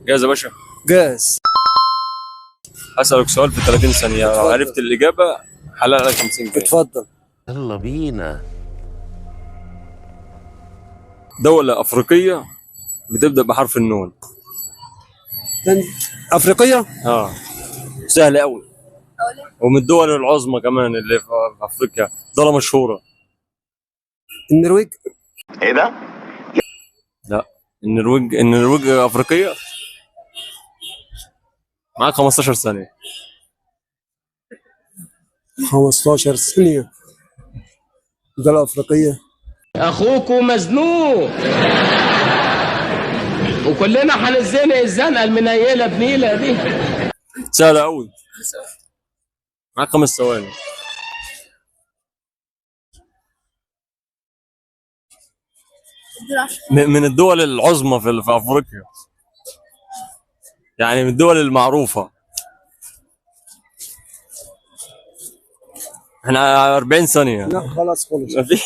جاهز يا باشا؟ جاهز. هسألك سؤال في 30 ثانية، لو اتفضل. عرفت الإجابة حلق لك 50 جنيه. اتفضل. يلا بينا. دولة أفريقية بتبدأ بحرف النون. افريقيه. اه سهلة أوي، ومن الدول العظمى كمان اللي في أفريقيا، دولة مشهورة. النرويج. ايه ده؟ لا، النرويج أفريقية. معاك 15 ثانية. 15 ثانيه. دوله افريقيه. اخوكوا مزنوق وكلنا هنزنق الزنقه المنيله بنيله دي. سهلة أوي، معاك 5 ثواني. من الدول العظمى في أفريقيا، يعني من الدول المعروفة. احنا 40 ثانية. لا خلاص خلص. ما في